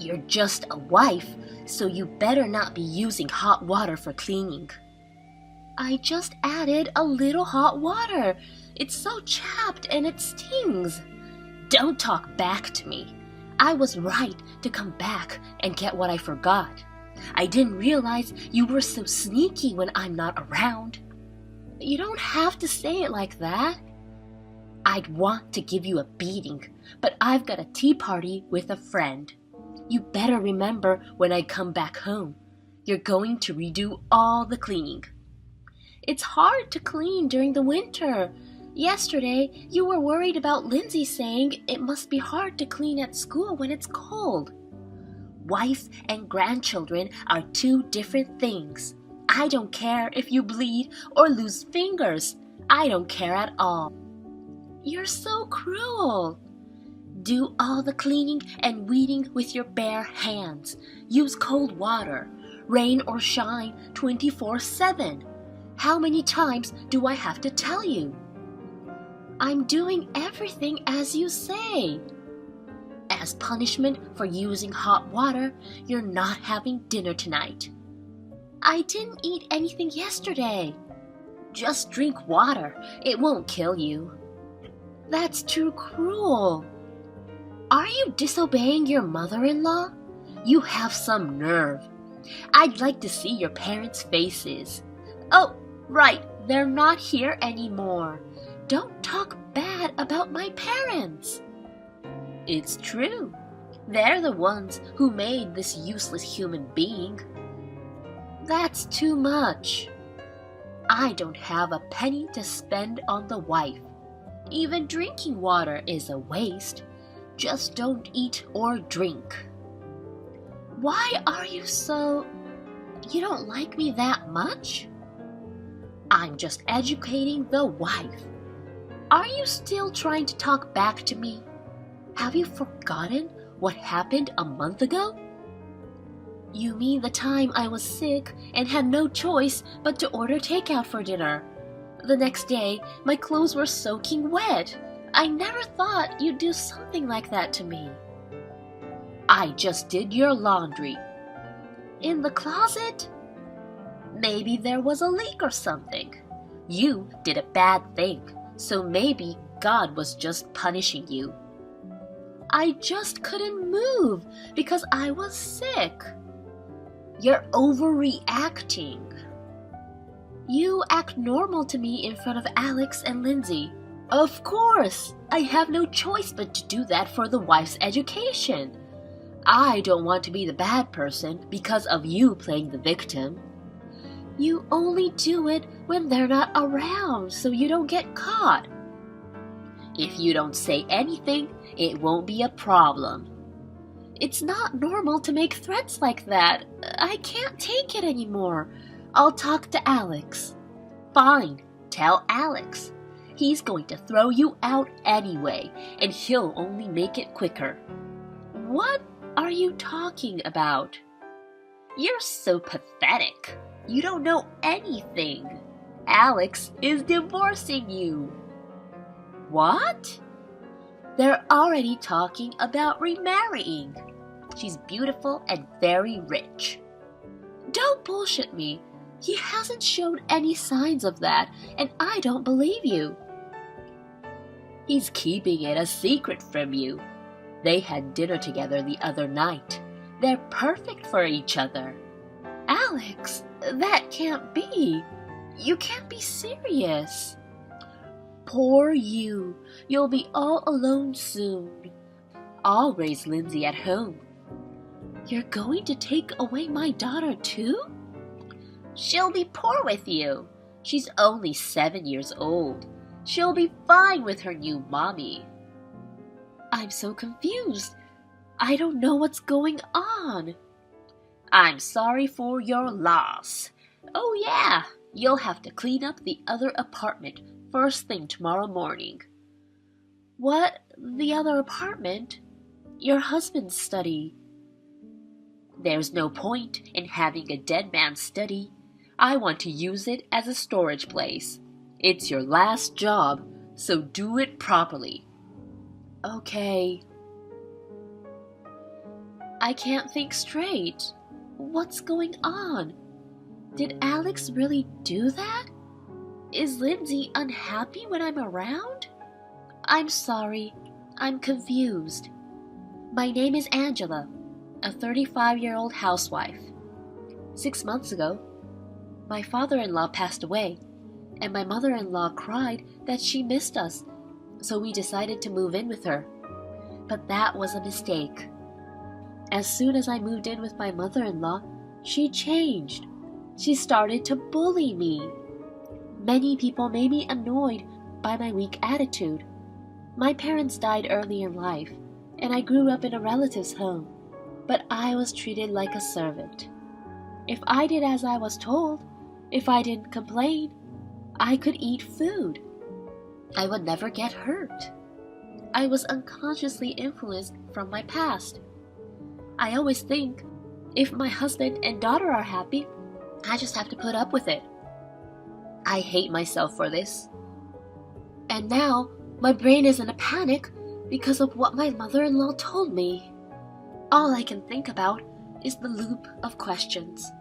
You're just a wife, so you better not be using hot water for cleaning. I just added a little hot water. It's so chapped and it stings. Don't talk back to me. I was right to come back and get what I forgot. I didn't realize you were so sneaky when I'm not around. You don't have to say it like that. I'd want to give you a beating, but I've got a tea party with a friend. You better remember when I come back home. You're going to redo all the cleaning. It's hard to clean during the winter. Yesterday, you were worried about Lindsay saying it must be hard to clean at school when it's cold. Wife and grandchildren are two different things. I don't care if you bleed or lose fingers. I don't care at all. You're so cruel. Do all the cleaning and weeding with your bare hands. Use cold water, rain or shine 24/7. How many times do I have to tell you? I'm doing everything as you say. As punishment for using hot water, you're not having dinner tonight. I didn't eat anything yesterday. Just drink water. It won't kill you. That's too cruel. Are you disobeying your mother-in-law? You have some nerve. I'd like to see your parents' faces. Oh, right, they're not here anymore. Don't talk bad about my parents. It's true. They're the ones who made this useless human being. That's too much. I don't have a penny to spend on the wife. Even drinking water is a waste. Just don't eat or drink. Why are you so... You don't like me that much? I'm just educating the wife. Are you still trying to talk back to me? Have you forgotten what happened a month ago? You mean the time I was sick and had no choice but to order takeout for dinner? The next day, my clothes were soaking wet. I never thought you'd do something like that to me. I just did your laundry. In the closet? Maybe there was a leak or something. You did a bad thing, so maybe God was just punishing you. I just couldn't move because I was sick. You're overreacting. You act normal to me in front of Alex and Lindsay. Of course, I have no choice but to do that for the wife's education. I don't want to be the bad person because of you playing the victim. You only do it when they're not around so you don't get caught. If you don't say anything, it won't be a problem. It's not normal to make threats like that. I can't take it anymore. I'll talk to Alex. Fine, tell Alex. He's going to throw you out anyway, and he'll only make it quicker. What are you talking about? You're so pathetic. You don't know anything. Alex is divorcing you. What? They're already talking about remarrying. She's beautiful and very rich. Don't bullshit me. He hasn't shown any signs of that, and I don't believe you. He's keeping it a secret from you. They had dinner together the other night. They're perfect for each other. Alex, that can't be. You can't be serious. Poor you. You'll be all alone soon. I'll raise Lindsay at home. You're going to take away my daughter too? She'll be poor with you. She's only 7 years old. She'll be fine with her new mommy. I'm so confused. I don't know what's going on. I'm sorry for your loss. Oh yeah, you'll have to clean up the other apartment first thing tomorrow morning. What? The other apartment? Your husband's study. There's no point in having a dead man's study. I want to use it as a storage place. It's your last job, so do it properly. Okay. I can't think straight. What's going on? Did Alex really do that? Is Lindsay unhappy when I'm around? I'm sorry. I'm confused. My name is Angela, a 35-year-old housewife. 6 months ago, my father-in-law passed away, and my mother-in-law cried that she missed us, so we decided to move in with her. But that was a mistake. As soon as I moved in with my mother-in-law, she changed. She started to bully me. Many people may be annoyed by my weak attitude. My parents died early in life, and I grew up in a relative's home, but I was treated like a servant. If I did as I was told, if I didn't complain, I could eat food. I would never get hurt. I was unconsciously influenced from my past. I always think, if my husband and daughter are happy, I just have to put up with it. I hate myself for this. And now, my brain is in a panic because of what my mother-in-law told me. All I can think about is the loop of questions.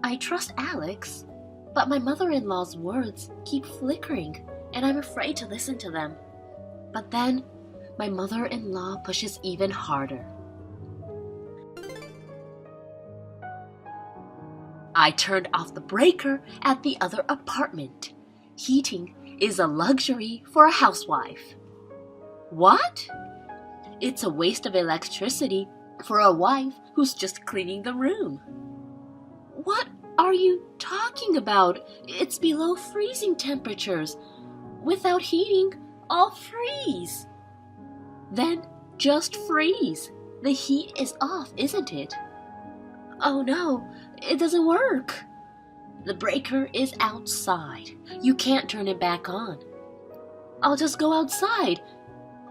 I trust Alex, but my mother-in-law's words keep flickering, and I'm afraid to listen to them. But then, my mother-in-law pushes even harder. I turned off the breaker at the other apartment. Heating is a luxury for a housewife. What? It's a waste of electricity for a wife who's just cleaning the room. What are you talking about? It's below freezing temperatures. Without heating, I'll freeze. Then just freeze. The heat is off, isn't it? Oh no, it doesn't work. The breaker is outside. You can't turn it back on. I'll just go outside.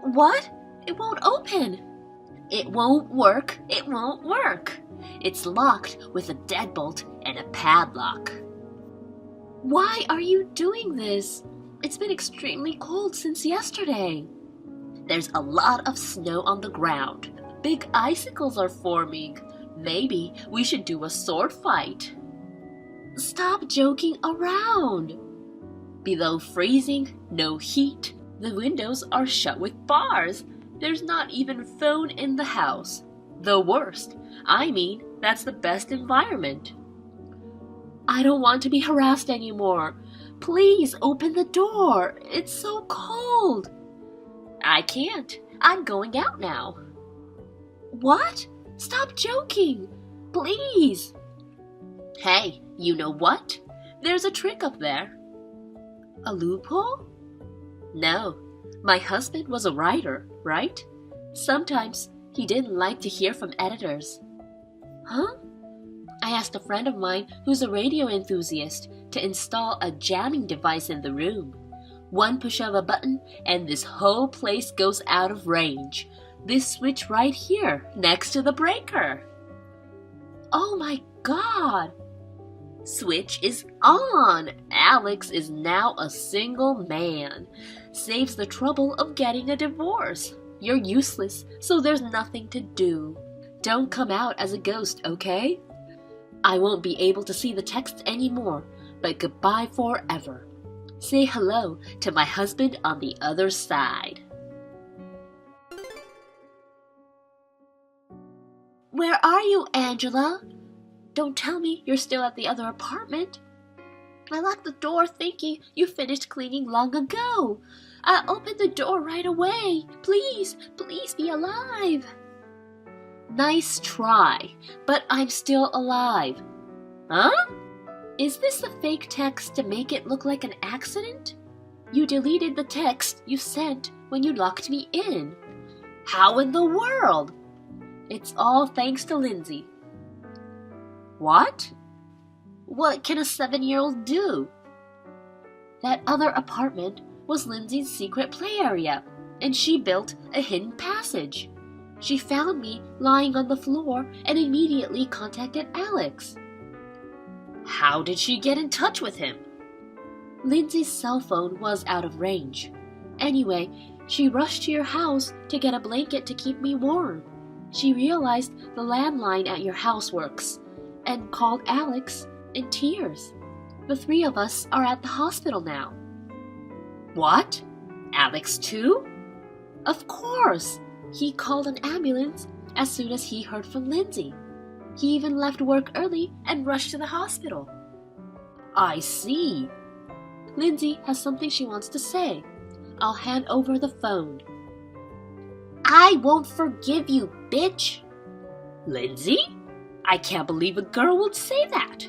What? It won't open. It won't work. It won't work. It's locked with a deadbolt and a padlock. Why are you doing this? It's been extremely cold since yesterday. There's a lot of snow on the ground. Big icicles are forming. Maybe we should do a sword fight. Stop joking around. Below freezing, no heat. The windows are shut with bars. There's not even a phone in the house. The worst. I mean, that's the best environment. I don't want to be harassed anymore. Please open the door. It's so cold. I can't. I'm going out now. What? Stop joking. Please. Hey, you know what? There's a trick up there. A loophole? No. My husband was a writer, right? Sometimes he didn't like to hear from editors. Huh? I asked a friend of mine who's a radio enthusiast to install a jamming device in the room. One push of a button and this whole place goes out of range. This switch right here, next to the breaker. Oh my God! Switch is on! Alex is now a single man. Saves the trouble of getting a divorce. You're useless, so there's nothing to do. Don't come out as a ghost, okay? I won't be able to see the text anymore, but goodbye forever. Say hello to my husband on the other side. Where are you, Angela? Don't tell me you're still at the other apartment. I locked the door thinking you finished cleaning long ago. I opened the door right away. Please, please be alive. Nice try, but I'm still alive. Huh? Is this a fake text to make it look like an accident? You deleted the text you sent when you locked me in. How in the world? It's all thanks to Lindsay. What? What can a 7-year-old do? That other apartment was Lindsay's secret play area, and she built a hidden passage. She found me lying on the floor and immediately contacted Alex. How did she get in touch with him? Lindsay's cell phone was out of range. Anyway, she rushed to your house to get a blanket to keep me warm. She realized the landline at your house works and called Alex in tears. The three of us are at the hospital now. What? Alex too? Of course! He called an ambulance as soon as he heard from Lindsay. He even left work early and rushed to the hospital. I see. Lindsay has something she wants to say. I'll hand over the phone. I won't forgive you, bitch! Lindsay? I can't believe a girl would say that.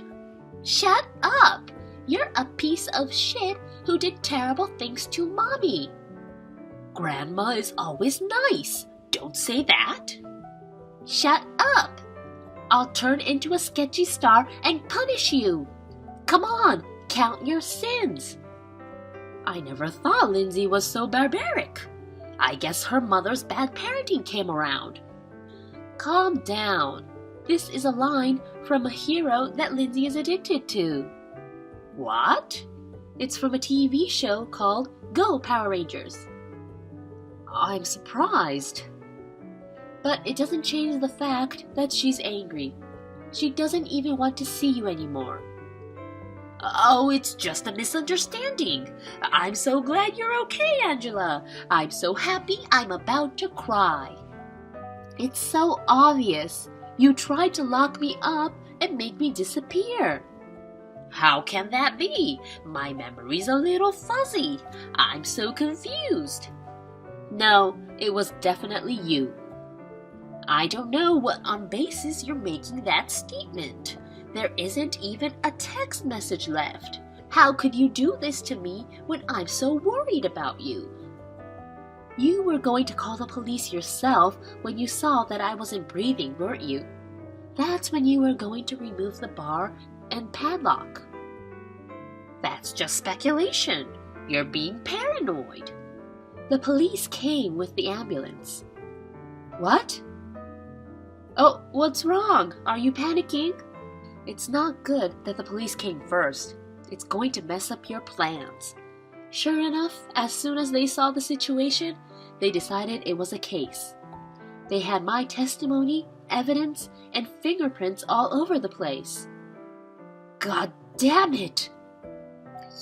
Shut up! You're a piece of shit who did terrible things to Mommy. Grandma is always nice. Don't say that. Shut up! I'll turn into a sketchy star and punish you. Come on, count your sins. I never thought Lindsay was so barbaric. I guess her mother's bad parenting came around. Calm down. This is a line from a hero that Lindsay is addicted to. What? It's from a TV show called Go Power Rangers. I'm surprised. But it doesn't change the fact that she's angry. She doesn't even want to see you anymore. Oh, it's just a misunderstanding. I'm so glad you're okay, Angela. I'm so happy I'm about to cry. It's so obvious. You tried to lock me up and make me disappear. How can that be? My memory's a little fuzzy. I'm so confused. No, it was definitely you. I don't know what on basis you're making that statement. There isn't even a text message left. How could you do this to me when I'm so worried about you? You were going to call the police yourself when you saw that I wasn't breathing, weren't you? That's when you were going to remove the bar and padlock. That's just speculation. You're being paranoid. The police came with the ambulance. What? Oh, what's wrong? Are you panicking? It's not good that the police came first. It's going to mess up your plans. Sure enough, as soon as they saw the situation, they decided it was a case. They had my testimony, evidence, and fingerprints all over the place. God damn it!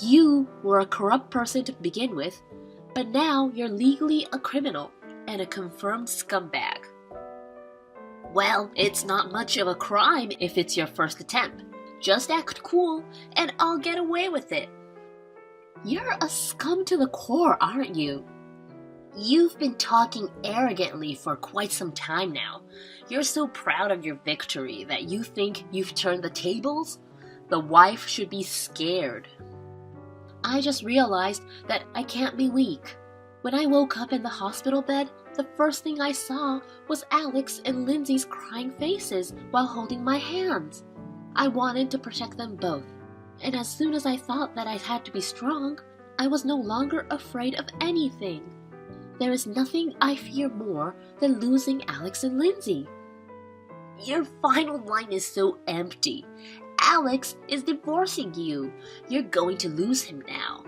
You were a corrupt person to begin with, but now you're legally a criminal and a confirmed scumbag. Well, it's not much of a crime if it's your first attempt. Just act cool and I'll get away with it. You're a scum to the core, aren't you? You've been talking arrogantly for quite some time now. You're so proud of your victory that you think you've turned the tables? The wife should be scared. I just realized that I can't be weak. When I woke up in the hospital bed, the first thing I saw was Alex and Lindsay's crying faces while holding my hands. I wanted to protect them both, and as soon as I thought that I had to be strong, I was no longer afraid of anything. There is nothing I fear more than losing Alex and Lindsay. Your final line is so empty. Alex is divorcing you. You're going to lose him now.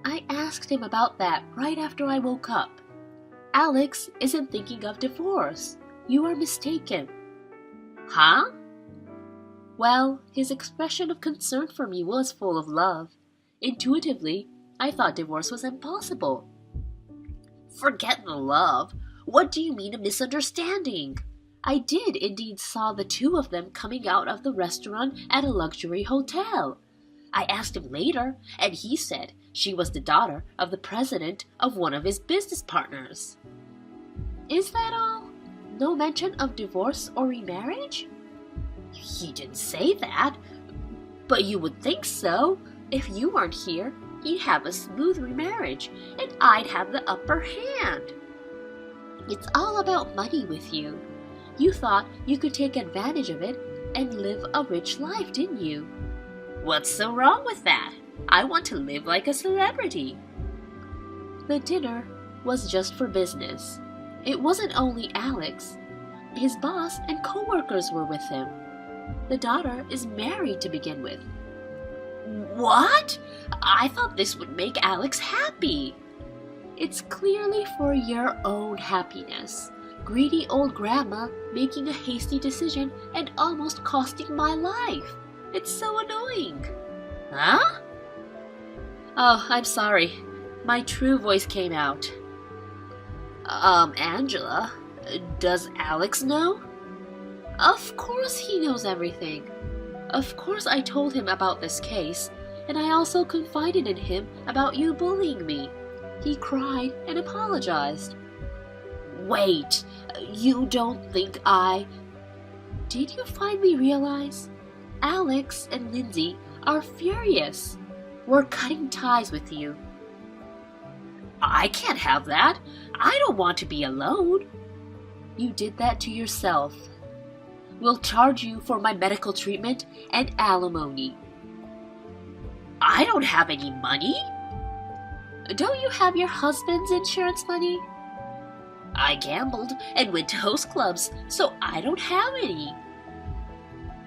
I asked him about that right after I woke up. Alex isn't thinking of divorce. You are mistaken. Huh? Well, his expression of concern for me was full of love. Intuitively, I thought divorce was impossible. Forget the love. What do you mean a misunderstanding? I did indeed saw the two of them coming out of the restaurant at a luxury hotel. I asked him later, and he said she was the daughter of the president of one of his business partners. Is that all? No mention of divorce or remarriage? He didn't say that, but you would think so. If you weren't here, he'd have a smooth remarriage, and I'd have the upper hand. It's all about money with you. You thought you could take advantage of it and live a rich life, didn't you? What's so wrong with that? I want to live like a celebrity. The dinner was just for business. It wasn't only Alex. His boss and co-workers were with him. The daughter is married to begin with. What? I thought this would make Alex happy. It's clearly for your own happiness. greedy old grandma making a hasty decision and almost costing my life. It's so annoying. Huh? Oh, I'm sorry. My true voice came out. Angela, does Alex know? Of course he knows everything. Of course I told him about this case, and I also confided in him about you bullying me. He cried and apologized. Wait, you don't think I... Did you finally realize? Alex and Lindsay are furious. We're cutting ties with you. I can't have that. I don't want to be alone. You did that to yourself. We'll charge you for my medical treatment and alimony. I don't have any money. Don't you have your husband's insurance money? I gambled and went to host clubs, so I don't have any.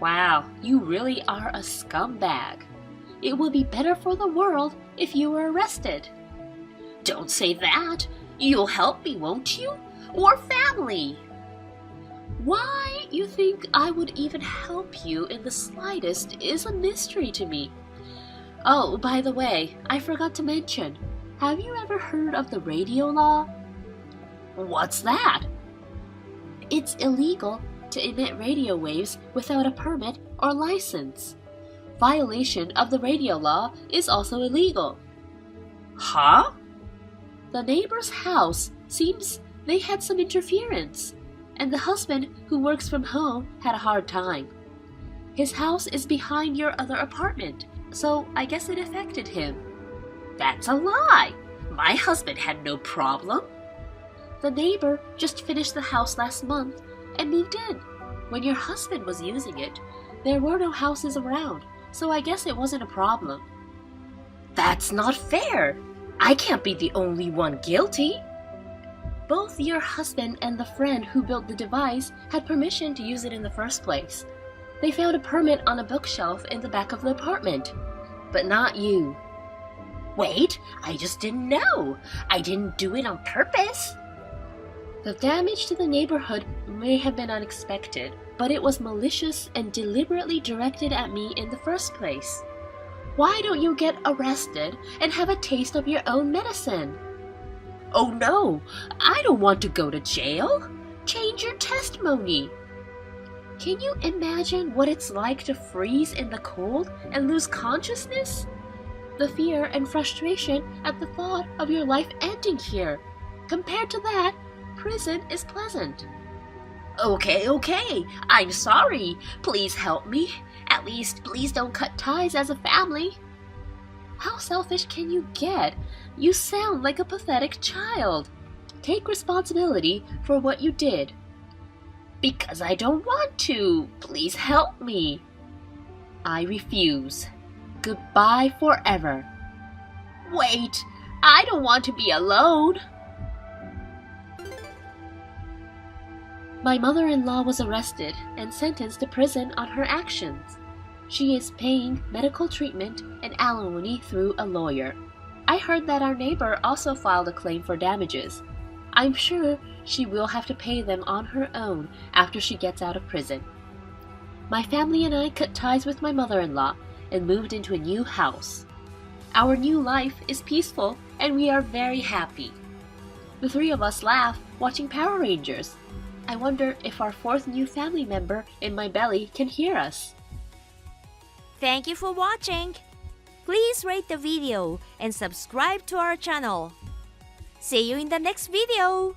Wow, you really are a scumbag. It would be better for the world if you were arrested. Don't say that. You'll help me, won't you? Or family. Why you think I would even help you in the slightest is a mystery to me. Oh, by the way, I forgot to mention. Have you ever heard of the radio law? What's that? It's illegal to emit radio waves without a permit or license. Violation of the radio law is also illegal. Huh? The neighbor's house seems they had some interference, and the husband who works from home had a hard time. His house is behind your other apartment, so I guess it affected him. That's a lie. My husband had no problem. The neighbor just finished the house last month and moved in. When your husband was using it, there were no houses around, so I guess it wasn't a problem. That's not fair. I can't be the only one guilty. Both your husband and the friend who built the device had permission to use it in the first place. They found a permit on a bookshelf in the back of the apartment, but not you. Wait, I just didn't know. I didn't do it on purpose. The damage to the neighborhood may have been unexpected, but it was malicious and deliberately directed at me in the first place. Why don't you get arrested and have a taste of your own medicine? Oh no, I don't want to go to jail. Change your testimony. Can you imagine what it's like to freeze in the cold and lose consciousness? The fear and frustration at the thought of your life ending here. Compared to that, prison is pleasant. Okay, I'm sorry. Please help me. At least, please don't cut ties as a family. How selfish can you get? You sound like a pathetic child. Take responsibility for what you did. Because I don't want to. Please help me. I refuse. Goodbye forever. Wait, I don't want to be alone. My mother-in-law was arrested and sentenced to prison on her actions. She is paying medical treatment and alimony through a lawyer. I heard that our neighbor also filed a claim for damages. I'm sure she will have to pay them on her own after she gets out of prison. My family and I cut ties with my mother-in-law and moved into a new house. Our new life is peaceful and we are very happy. The three of us laugh watching Power Rangers. I wonder if our fourth new family member in my belly can hear us. Thank you for watching. Please rate the video and subscribe to our channel. See you in the next video.